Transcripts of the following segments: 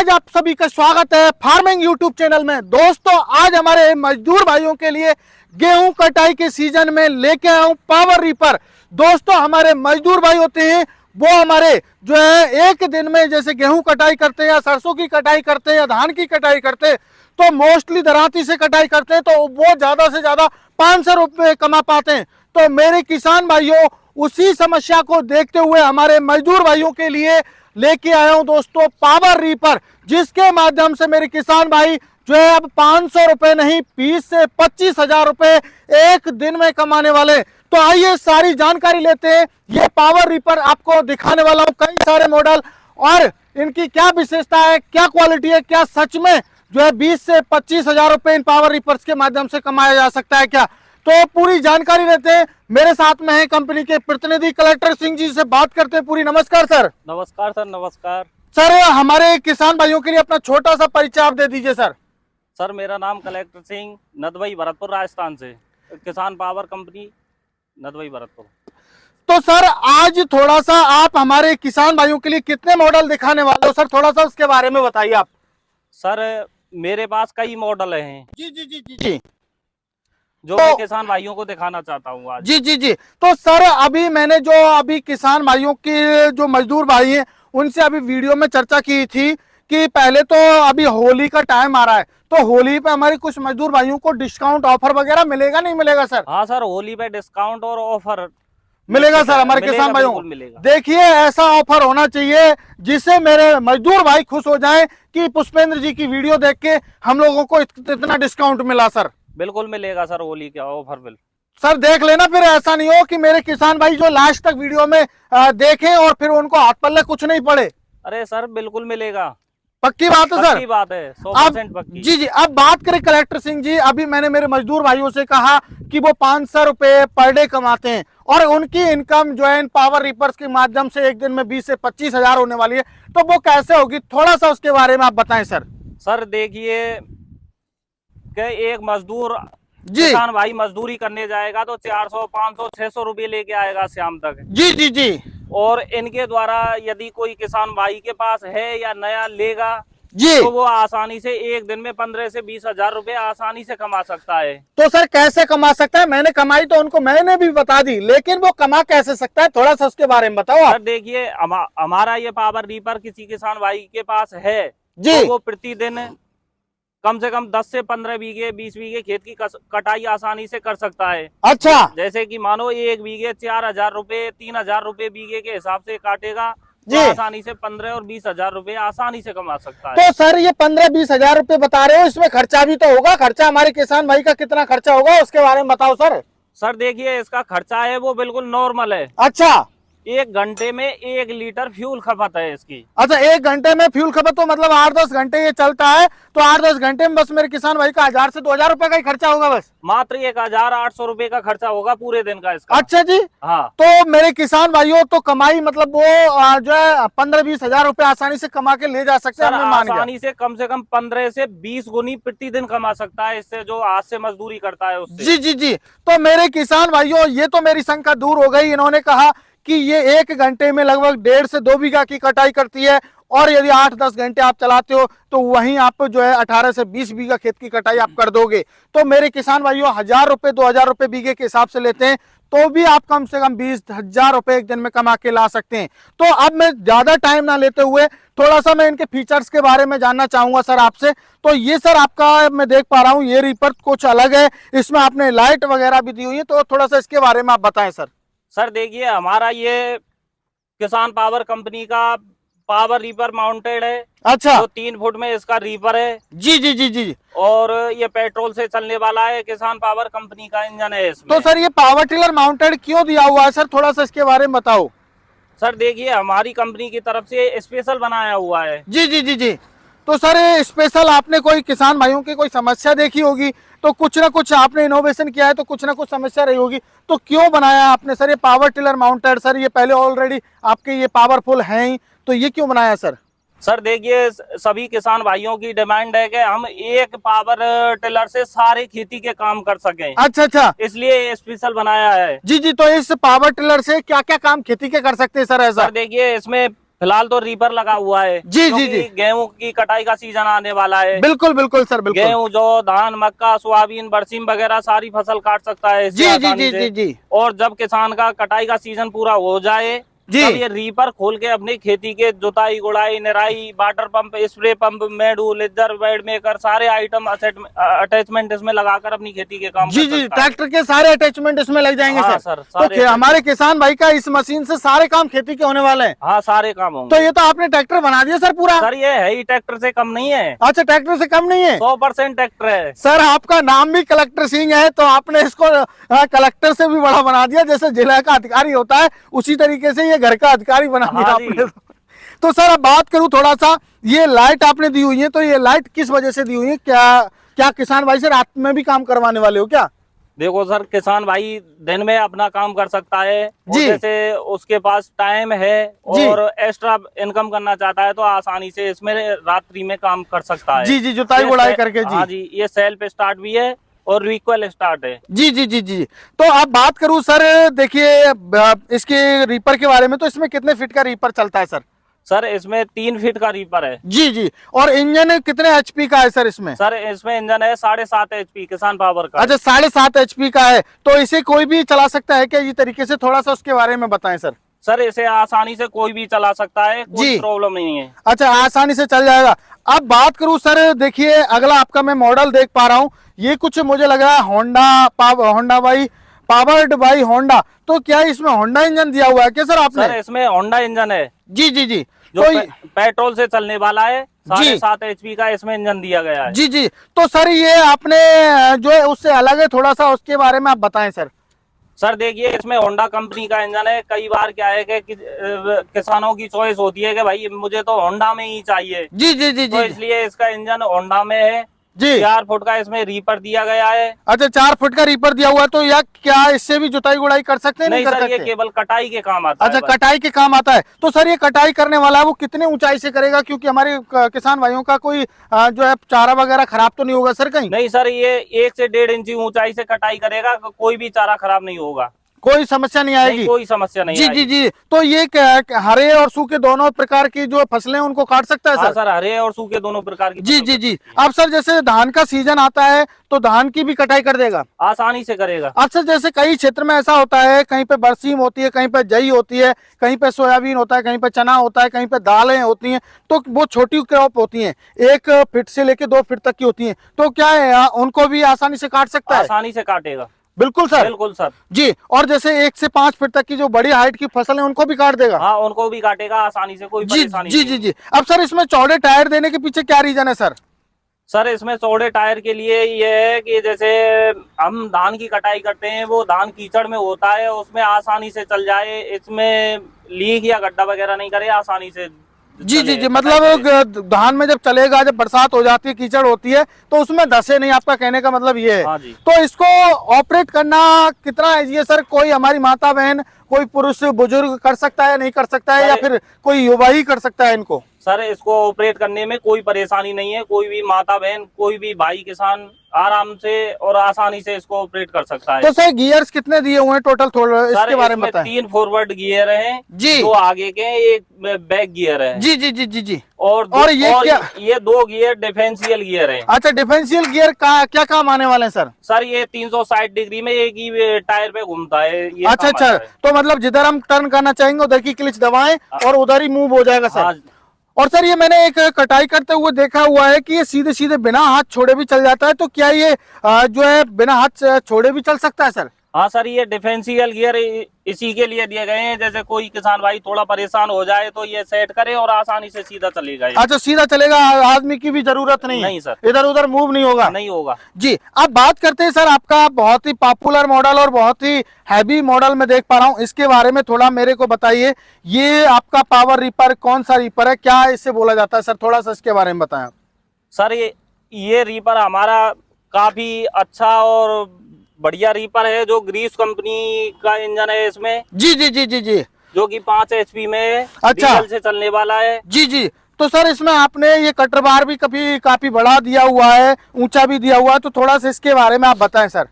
आज आप सभी का स्वागत है फार्मिंग यूट्यूब चैनल में। दोस्तों आज हमारे मजदूर भाइयों के लिए गेहूं कटाई के सीजन में लेके आया हूं पावर रीपर। दोस्तों हमारे मजदूर भाई होते हैं वो हमारे जो है एक दिन में जैसे गेहूं कटाई करते हैं या सरसों की कटाई करते हैं या धान की कटाई करते हैं तो मोस्टली दराती से कटाई करते हैं तो वो ज्यादा से ज्यादा 500 रुपये कमा पाते हैं। तो मेरे किसान भाइयों उसी समस्या को देखते हुए हमारे मजदूर भाइयों के लिए लेके आया हूं दोस्तों पावर रीपर, जिसके माध्यम से मेरे किसान भाई जो है अब 500 रुपए नहीं 20 से 25,000 रुपए एक दिन में कमाने वाले। तो आइए सारी जानकारी लेते हैं। ये पावर रीपर आपको दिखाने वाला हूं कई सारे मॉडल और इनकी क्या विशेषता है, क्या क्वालिटी है, क्या सच में जो है 20 से 25,000 रुपए इन पावर रीपर्स के माध्यम से कमाया जा सकता है क्या। तो पूरी जानकारी लेते हैं। मेरे साथ में है कंपनी के प्रतिनिधि कलेक्टर सिंह जी से बात करते हैं पूरी। नमस्कार सर। नमस्कार सर। नमस्कार सर, हमारे किसान भाइयों के लिए अपना छोटा सा परिचय आप दे दीजिए सर। सर मेरा नाम कलेक्टर सिंह, नदवाई भरतपुर राजस्थान से, किसान पावर कंपनी नदवाई भरतपुर। तो सर आज थोड़ा सा आप हमारे किसान भाइयों के लिए कितने मॉडल दिखाने वाले हो सर, थोड़ा सा उसके बारे में बताइए आप। सर मेरे पास कई मॉडल हैं जी जी जी जी जी जो मैं किसान भाइयों को दिखाना चाहता हूँ आज। जी जी जी। तो सर मैंने अभी किसान भाइयों के जो मजदूर भाई हैं उनसे अभी वीडियो में चर्चा की थी कि पहले तो अभी होली का टाइम आ रहा है तो होली पे हमारे कुछ मजदूर भाइयों को डिस्काउंट ऑफर वगैरह मिलेगा नहीं मिलेगा सर? हाँ सर, होली पे डिस्काउंट और ऑफर मिलेगा सर हमारे किसान भाइयों को। मिलेगा। देखिए ऐसा ऑफर होना चाहिए जिससे मेरे मजदूर भाई खुश हो जाएं कि पुष्पेंद्र जी की वीडियो देख के हम लोगों को इतना डिस्काउंट मिला सर। बिल्कुल मिलेगा सर, होली का ऑफर बिल सर देख लेना, फिर ऐसा नहीं हो कि मेरे किसान भाई जो लास्ट तक वीडियो में देखें और फिर उनको हाथ पल्ले कुछ नहीं पड़े। अरे सर बिल्कुल मिलेगा, पक्की बात है सर? पक्की बात है, 100% पक्की। जी जी। अब बात करें कलेक्टर सिंह जी, अभी मैंने मेरे मजदूर भाइयों से कहा कि वो 500 रुपए पर डे कमाते हैं और उनकी इनकम जो है इन पावर रीपर्स के माध्यम से एक दिन में 20 से 25,000 होने वाली है, तो वो कैसे होगी थोड़ा सा उसके बारे में आप बताएं सर। सर देखिए कि एक मजदूर जी किसान भाई मजदूरी करने जाएगा तो 400, 500, 600 रुपये लेके आएगा शाम तक। जी जी जी। और इनके द्वारा यदि कोई किसान भाई के पास है या नया लेगा जी तो वो आसानी से एक दिन में 15 से 20,000 रुपए आसानी से कमा सकता है। तो सर कैसे कमा सकता है? मैंने कमाई तो उनको मैंने भी बता दी, लेकिन वो कमा कैसे सकता है थोड़ा सा उसके बारे में बताओ आप। सर देखिए हमारा ये पावर रीपर किसी किसान भाई के पास है जी तो वो प्रतिदिन कम से कम 10 से 15 बीघे 20 बीघे खेत की कटाई आसानी से कर सकता है। अच्छा। जैसे कि मानो एक बीघे 4,000 रुपए 3,000 रुपए बीघे के हिसाब से काटेगा जी। तो आसानी से 15 और 20,000 रुपए आसानी से कमा सकता है। तो सर ये 15-20,000 रुपए बता रहे हो, इसमें खर्चा भी तो होगा। खर्चा हमारे किसान भाई का कितना खर्चा होगा उसके बारे में बताओ सर। सर देखिए इसका खर्चा है वो बिल्कुल नॉर्मल है। अच्छा। 1 घंटे में 1 लीटर फ्यूल खपत है इसकी। अच्छा 1 घंटे में फ्यूल खपत, तो मतलब 8-10 घंटे ये चलता है तो 8-10 घंटे में बस मेरे किसान भाई का 1000 से 2000 रुपए का ही खर्चा होगा बस? मात्र 1,800 रुपए का खर्चा होगा पूरे दिन का इसका। अच्छा जी। हाँ तो मेरे किसान भाइयों तो कमाई मतलब वो जो है 15-20,000 रुपए आसानी से कमा के ले जा सकते हैं। आसानी से कम 15 से 20 गुनी प्रतिदिन कमा सकता है इससे जो हाथ से मजदूरी करता है उससे। जी जी जी। तो मेरे किसान भाइयों ये तो मेरी शंका दूर हो गई। इन्होंने कहा कि ये 1 घंटे में लगभग 1.5 से 2 बीघा की कटाई करती है और यदि 8-10 घंटे आप चलाते हो तो वहीं आप जो है 18 से 20 बीघा खेत की कटाई आप कर दोगे। तो मेरे किसान भाइयों 1,000 रुपए 2,000 रुपए बीघे के हिसाब से लेते हैं तो भी आप कम से कम 20,000 रुपए एक दिन में कमा के ला सकते हैं। तो अब मैं ज्यादा टाइम ना लेते हुए थोड़ा सा मैं इनके फीचर्स के बारे में जानना चाहूंगा सर आपसे। तो ये सर आपका मैं देख पा रहा हूँ ये रीपर कुछ अलग है, इसमें आपने लाइट वगैरह भी दी हुई है, तो थोड़ा सा इसके बारे में आप बताएं सर। सर देखिए हमारा ये किसान पावर कंपनी का पावर रीपर माउंटेड है। अच्छा। तो 3 फुट में इसका रीपर है। जी जी जी जी। और ये पेट्रोल से चलने वाला है, किसान पावर कंपनी का इंजन है इसमें। तो सर ये पावर टिलर माउंटेड क्यों दिया हुआ है सर, थोड़ा सा इसके बारे में बताओ। सर देखिए हमारी कंपनी की तरफ से स्पेशल बनाया हुआ है। जी जी जी जी। तो सर स्पेशल आपने कोई किसान भाइयों की कोई समस्या देखी होगी तो कुछ ना कुछ आपने इनोवेशन किया है तो कुछ ना कुछ समस्या रही होगी, तो क्यों बनाया आपने सर ये पावर टिलर माउंटेड? सर ये पहले ऑलरेडी आपके ये पावरफुल हैं ही, तो ये क्यों बनाया सर? सर देखिए सभी किसान भाइयों की डिमांड है कि हम एक पावर टिलर से सारे खेती के काम कर सकें। अच्छा अच्छा। इसलिए स्पेशल बनाया है। जी जी। तो इस पावर टिलर से क्या क्या काम खेती के कर सकते हैं सर ऐसा? सर देखिए इसमें फिलहाल तो रीपर लगा हुआ है। जी, जी, जी। गेहूं की कटाई का सीजन आने वाला है। बिल्कुल बिल्कुल सर, बिल्कुल। गेहूं, जौ, धान, मक्का, सोयाबीन, बरसीम वगैरह सारी फसल काट सकता है इससे जी, जी, आसानी जी, से। जी, जी। और जब किसान का कटाई का सीजन पूरा हो जाए, जी। तब ये रीपर खोल के अपनी खेती के जुताई, गुड़ाई, निराई, वाटर पंप, स्प्रे पंप, मेडू, लेजर, वेड मेकर सारे आइटम अटैचमेंट इसमें लगाकर अपनी खेती के काम जी कर जी, सकता है। ट्रैक्टर के सारे अटैचमेंट इसमें लग जाएंगे हाँ सर। सर, तो सारे हमारे किसान भाई का इस मशीन से सारे काम खेती के होने वाले हैं। हाँ, सारे काम होंगे। तो ये तो आपने ट्रैक्टर बना दिया सर पूरा। सर ये है ही ट्रैक्टर से कम नहीं है। अच्छा, ट्रैक्टर से कम नहीं है। 100% ट्रैक्टर है सर आपका नाम भी कलेक्टर सिंह है, तो आपने इसको कलेक्टर से भी बड़ा बना दिया। जैसे जिला का अधिकारी होता है उसी तरीके से ये घर का अधिकारी बना दिया हाँ जी। आपने। तो सर अब बात करूं थोड़ा सा, ये लाइट आपने दी हुई है, तो ये लाइट किस वजह से दी हुई है? क्या क्या किसान भाई से रात में भी काम करवाने वाले हो क्या? देखो सर, किसान भाई दिन में अपना काम कर सकता है और जी। जैसे उसके पास टाइम है जी। और एक्स्ट्रा इनकम करना चाहता है तो आसानी से इसमें रात्रि में काम कर सकता है। जी जी, जुताई ये गुड़ाई से- करके। जी हाँ जी, ये सेल्फ स्टार्ट भी है और रिक्वेल स्टार्ट है। जी जी जी जी। तो अब बात करूं सर, देखिए इसके रीपर के बारे में, तो इसमें कितने फीट का रीपर चलता है सर? सर इसमें 3 फीट का रीपर है। जी जी। और इंजन कितने एचपी का है सर इसमें? सर इसमें इंजन है 7.5 HP किसान पावर का। अच्छा, 7.5 एचपी का है। तो इसे कोई भी चला सकता है क्या ये तरीके से? थोड़ा सा उसके बारे में बताएं सर। सर इसे आसानी से कोई भी चला सकता है, जी। कोई प्रॉब्लम नहीं है। अच्छा, आसानी से चल जाएगा। अब बात करूं सर, देखिए अगला आपका मैं मॉडल देख पा रहा हूं, ये कुछ मुझे लग रहा है Honda by powered by Honda. तो क्या इसमें होंडा इंजन दिया हुआ है क्या सर आपने? सर इसमें होंडा इंजन है जी जी जी। जो तो पेट्रोल से चलने वाला है। जी। 7.5 HP का इसमें इंजन दिया गया है। जी जी। तो सर ये आपने जो है उससे अलग है, थोड़ा सा उसके बारे में आप बताएं सर। सर देखिए, इसमें होंडा कंपनी का इंजन है। कई बार क्या है कि किसानों की चॉइस होती है कि भाई मुझे तो होंडा में ही चाहिए, जी जी जी तो जी इसलिए इसका इंजन होंडा में है। जी। 4 फुट का इसमें रीपर दिया गया है। अच्छा, 4 फुट का रीपर दिया हुआ है। तो या क्या इससे भी जुताई गुड़ाई कर सकते हैं? नहीं कर सर, ये सकते? केवल कटाई के काम आता अच्छा, है बस। कटाई के काम आता है। तो सर ये कटाई करने वाला है वो कितने ऊंचाई से करेगा? क्योंकि हमारे किसान भाइयों का कोई जो है चारा वगैरह खराब तो नहीं होगा सर कहीं? नहीं सर, ये 1 से 1.5 इंची ऊंचाई से कटाई करेगा, कोई भी चारा खराब नहीं होगा। कोई समस्या नहीं आएगी? नहीं, कोई समस्या नहीं जी आएगी। जी जी। तो ये हरे और सूखे दोनों प्रकार की जो फसलें हैं, उनको काट सकता है हाँ सर? सर, हरे और सूखे दोनों प्रकार की जी फसल जी जी। अब सर जैसे धान का सीजन आता है तो धान की भी कटाई कर देगा? आसानी से करेगा। अक्सर जैसे कई क्षेत्र में ऐसा होता है, कहीं पे बरसीम होती है, कहीं पे जई होती है, कहीं पे सोयाबीन होता है, कहीं पे चना होता है, कहीं पे दालें होती हैं, तो वो छोटी क्रॉप होती हैं, 1 फीट से लेके 2 फीट तक की होती हैं। तो क्या है उनको भी आसानी से काट सकता है? आसानी से काटेगा। बिल्कुल सर। बिल्कुल सर। जी। और जैसे 1 से 5 फीट तक की जो बड़ी हाइट की फसल है उनको भी काट देगा? हाँ, उनको भी काटेगा आसानी से, कोई जी परेशानी जी नहीं जी है। जी। अब सर इसमें चौड़े टायर देने के पीछे क्या रीजन है सर? सर इसमें चौड़े टायर के लिए ये है कि जैसे हम धान की कटाई करते हैं, वो धान कीचड़ में होता है, उसमें आसानी से चल जाए, इसमें लीक या गड्ढा वगैरह नहीं करे, आसानी से जी जी चले, जी। कटाई मतलब करे। धान में जब चलेगा, जब बरसात हो जाती है, कीचड़ होती है, तो उसमें धसे नहीं, आपका कहने का मतलब ये है? हाँ जी। तो इसको ऑपरेट करना कितना है ये सर? कोई हमारी माता बहन, कोई पुरुष बुजुर्ग कर सकता है, नहीं कर सकता है, या फिर कोई युवा ही कर सकता है इनको? सर इसको ऑपरेट करने में कोई परेशानी नहीं है, कोई भी माता बहन, कोई भी भाई किसान आराम से और आसानी से इसको ऑपरेट कर सकता है। तो सर गियर्स कितने दिए हुए हैं टोटल, थोड़ा सर इसके बारे में इसमें बताएं। 3 फॉरवर्ड गियर हैं जी। 2 आगे के, 1 बैक गियर है। जी जी जी जी जी। और ये क्या? ये 2 गियर डिफरेंशियल गियर है। अच्छा, डिफरेंशियल गियर का क्या काम आने वाले हैं सर? सर ये 360 डिग्री में एक ही टायर पे घूमता है, ये अच्छा काम अच्छा। आता है। तो मतलब जिधर हम टर्न करना चाहेंगे उधर की क्लिच दबाएं और उधर ही मूव हो जाएगा सर? हाँ। और सर ये मैंने एक कटाई करते हुए देखा हुआ है कि ये सीधे सीधे बिना हाथ छोड़े भी चल जाता है। तो क्या ये जो है बिना हाथ छोड़े भी चल सकता है सर? हाँ सर, ये डिफरेंशियल गियर इसी के लिए दिए गए हैं, जैसे कोई किसान भाई थोड़ा परेशान हो जाए तो ये सेट करे और आसानी से सीधा चलेगा ये। अच्छा, सीधा चलेगा, आदमी की भी जरूरत नहीं है? नहीं सर, इधर उधर मूव नहीं होगा? नहीं होगा। जी। अब बात करते हैं सर आपका बहुत ही पॉपुलर मॉडल और बहुत ही हैवी मॉडल में देख पा रहा हूँ, इसके बारे में थोड़ा मेरे को बताइए। ये आपका पावर रीपर कौन सा रीपर है, क्या इससे बोला जाता है सर? थोड़ा सा इसके बारे में बताएं। सर ये रीपर हमारा काफी अच्छा और बढ़िया रीपर है, जो ग्रीस कंपनी का इंजन है इसमें। जी जी जी जी जी। जो कि 5 HP में अच्छा। डीजल से चलने वाला है। जी जी। तो सर इसमें आपने ये कटर बार भी काफी बड़ा दिया हुआ है, ऊंचा भी दिया हुआ है, तो थोड़ा सा इसके बारे में आप बताएं सर।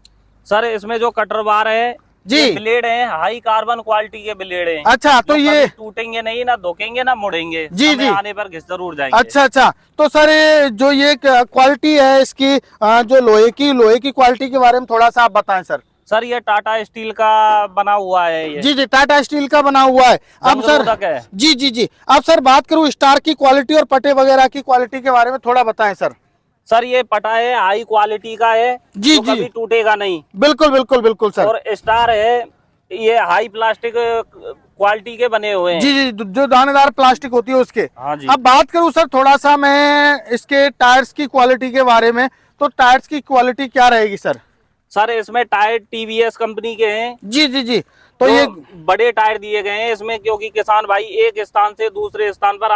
सर इसमें जो कटर बार है जी। ये ब्लेड हैं, हाई कार्बन क्वालिटी के ब्लेड हैं। अच्छा, तो जो ये कभी टूटेंगे नहीं, ना धोखेंगे ना मुड़ेंगे। जी, समय जी। आने पर घिस जरूर जाएंगे। अच्छा अच्छा, तो सर जो ये क्वालिटी है इसकी, जो लोहे की क्वालिटी के बारे में थोड़ा सा आप बताएं सर। सर ये टाटा स्टील का बना हुआ है ये। जी जी, टाटा स्टील का बना हुआ है। अब सर जंग-रोधक है। जी जी जी, अब सर बात करूं स्टार की क्वालिटी और पटे वगैरह की क्वालिटी के बारे में थोड़ा बताएं सर। सर ये पटा है, हाई क्वालिटी का है, जी, जो जी। कभी टूटेगा नहीं। बिल्कुल बिल्कुल बिल्कुल सर। और स्टार है, ये हाई प्लास्टिक क्वालिटी के बने हुए हैं। जी जी, जो दानेदार प्लास्टिक होती है उसके। हाँ जी। अब बात करूं सर थोड़ा सा मैं इसके टायर्स की क्वालिटी के बारे में, तो टायर्स की क्वालिटी क्या रहेगी सर? सर इसमें टायर टीवीएस कंपनी के हैं। जी जी जी, तो तो ये बड़े टायर दिए गए हैं इसमें, क्योंकि किसान भाई एक स्थान से दूसरे स्थान पर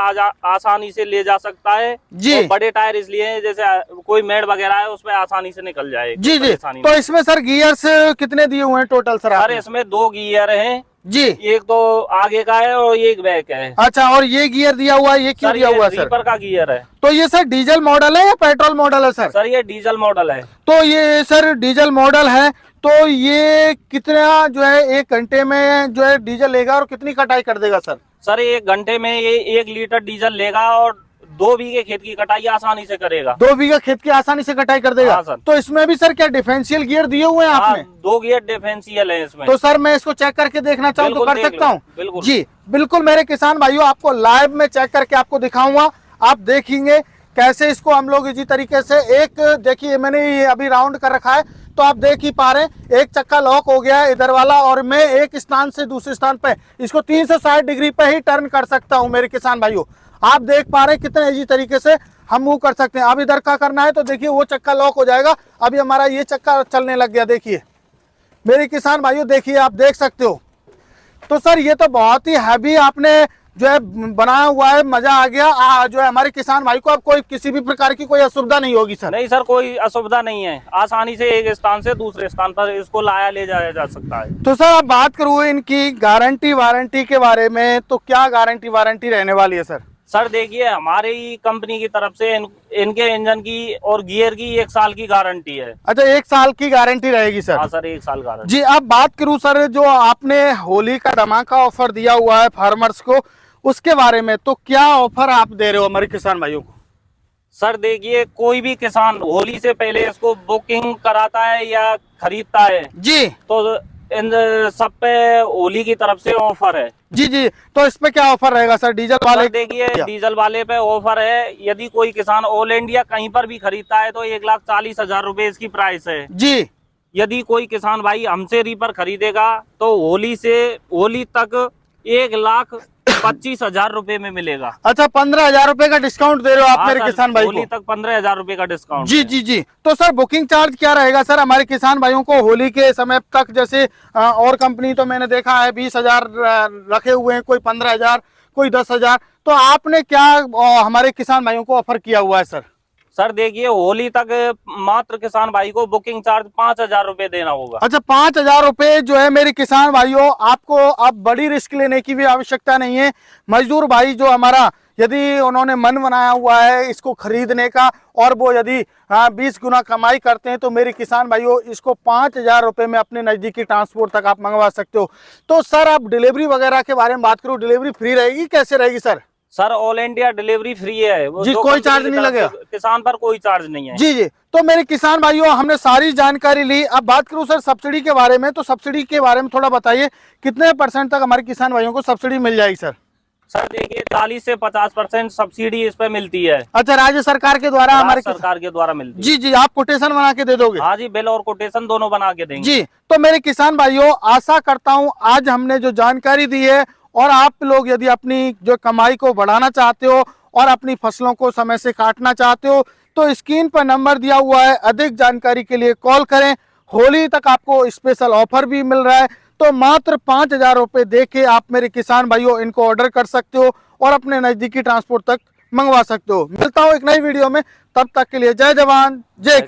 आसानी से ले जा सकता है। जी। तो बड़े टायर इसलिए हैं, जैसे कोई मेड़ वगैरह है उसमें आसानी से निकल जाए। जी जी, तो इसमें सर गियर्स कितने दिए हुए हैं टोटल सर सर आपने? इसमें 2 गियर हैं, जी। एक तो आगे का है और एक बैक है। अच्छा, और ये गियर दिया हुआ है, ये क्यों सर दिया ये हुआ है सर? रीपर का गियर है। तो ये सर डीजल मॉडल है या पेट्रोल मॉडल है सर? सर ये डीजल मॉडल है। तो ये सर डीजल मॉडल है, तो ये कितना जो है 1 घंटे में जो है डीजल लेगा और कितनी कटाई कर देगा सर? सर 1 घंटे में ये 1 लीटर डीजल लेगा और 2 बीघे खेत की कटाई आसानी से करेगा। 2 बीघा खेत की आसानी से कटाई कर देगा। हाँ सर। तो इसमें भी सर क्या डिफरेंशियल गियर दिए हुए हैं आपने? 2 गियर डिफरेंशियल है इसमें। तो सर मैं इसको चेक करके देखना चाहूँ तो बिल्कुल कर देख सकता लो, हूँ? बिल्कुल। जी बिल्कुल, मेरे किसान भाइयों आपको लाइव में चेक करके आपको दिखाऊंगा। आप देखेंगे कैसे इसको हम लोग इसी तरीके से, एक देखिए मैंने ये अभी राउंड कर रखा है, तो आप देख ही पा रहे हैं एक चक्का लॉक हो गया है इधर वाला, और मैं एक स्थान से दूसरे स्थान पे इसको 360 डिग्री पे ही टर्न कर सकता हूं। मेरे किसान भाइयों आप देख पा रहे हैं कितने इजी तरीके से हम मूव कर सकते हैं। अब इधर का करना है तो देखिए वो चक्का लॉक हो जाएगा। अभी हमारा ये चक्का चलने लग गया, देखिए मेरे किसान भाइयों, देखिए आप देख सकते हो। तो सर ये तो बहुत ही हैवी आपने जो है बनाया हुआ है, मजा आ गया। जो है हमारे किसान भाई को अब कोई किसी भी प्रकार की कोई असुविधा नहीं होगी सर? नहीं सर, कोई असुविधा नहीं है, आसानी से एक स्थान से दूसरे स्थान पर इसको लाया ले जाया जा सकता है। तो सर अब बात करूँ इनकी गारंटी वारंटी के बारे में, तो क्या गारंटी वारंटी रहने वाली है सर? सर देखिए हमारी कंपनी की तरफ से इनके इंजन की और गियर की 1 साल की गारंटी है। अच्छा, 1 साल की गारंटी रहेगी सर? हाँ सर, 1 साल गारंटी। जी, अब बात करूं सर जो आपने होली का धमाका ऑफर दिया हुआ है फार्मर्स को, उसके बारे में तो क्या ऑफर आप दे रहे हो हमारे किसान भाइयों को? सर देखिए कोई भी किसान होली से पहले इसको बुकिंग कराता है या खरीदता है जी, तो इन सब पे होली की तरफ से ऑफर है। जी जी, तो इस पे क्या ऑफर रहेगा सर डीजल वाले? सर देखिए डीजल वाले पे ऑफर है, यदि कोई किसान ऑल इंडिया कहीं पर भी खरीदता है तो 1,40,000 रुपए इसकी प्राइस है। जी। यदि कोई किसान भाई हमसे रीपर खरीदेगा तो होली तक 1,25,000 रुपए में मिलेगा। अच्छा, 15,000 रुपए का डिस्काउंट दे रहे हो आप हाँ मेरे सर, किसान भाई होली को? तक 15,000 रुपए का डिस्काउंट। जी जी जी, तो सर बुकिंग चार्ज क्या रहेगा सर हमारे किसान भाइयों को होली के समय तक? जैसे और कंपनी तो मैंने देखा है 20,000 रखे हुए हैं, कोई 15,000, कोई 10,000, तो आपने क्या हमारे किसान भाइयों को ऑफर किया हुआ है सर? सर देखिए होली तक मात्र किसान भाई को बुकिंग चार्ज 5,000 रुपए देना होगा। अच्छा, 5,000 रुपए जो है मेरे किसान भाइयों, आपको अब बड़ी रिस्क लेने की भी आवश्यकता नहीं है। मजदूर भाई जो हमारा, यदि उन्होंने मन बनाया हुआ है इसको खरीदने का और वो यदि 20 गुना कमाई करते हैं, तो मेरे किसान भाइयों इसको 5,000 रुपए में अपने नजदीकी ट्रांसपोर्ट तक आप मंगवा सकते हो। तो सर आप डिलीवरी वगैरह के बारे में बात करो, डिलीवरी फ्री रहेगी, कैसे रहेगी sir? Sir all India delivery free है वो, जी, कोई चार्ज नहीं लगेगा किसान पर, कोई चार्ज नहीं है। जी जी, तो मेरे किसान भाइयों हमने सारी जानकारी ली। अब बात करूं सर सब्सिडी के बारे में, तो सब्सिडी के बारे में थोड़ा बताइए, कितने % तक हमारे किसान भाइयों को सब्सिडी मिल जाएगी सर? सर देखिए 40 से 50% सब्सिडी इस पे मिलती है। अच्छा, राज्य सरकार के द्वारा हमारे सरकार के द्वारा मिलती है। जी जी, आप कोटेशन बना के दे दोगे? हाँ जी, बिल और कोटेशन दोनों बना के देंगे। जी, तो मेरे किसान भाइयों आशा करता हूं आज हमने जो जानकारी दी है, और आप लोग यदि अपनी जो कमाई को बढ़ाना चाहते हो और अपनी फसलों को समय से काटना चाहते हो, तो स्क्रीन पर नंबर दिया हुआ है, अधिक जानकारी के लिए कॉल करें। होली तक आपको स्पेशल ऑफर भी मिल रहा है, तो मात्र 5,000 रुपए दे के आप मेरे किसान भाइयों इनको ऑर्डर कर सकते हो और अपने नजदीकी ट्रांसपोर्ट तक मंगवा सकते हो। मिलता हूँ एक नई वीडियो में, तब तक के लिए जय जवान जय किसान।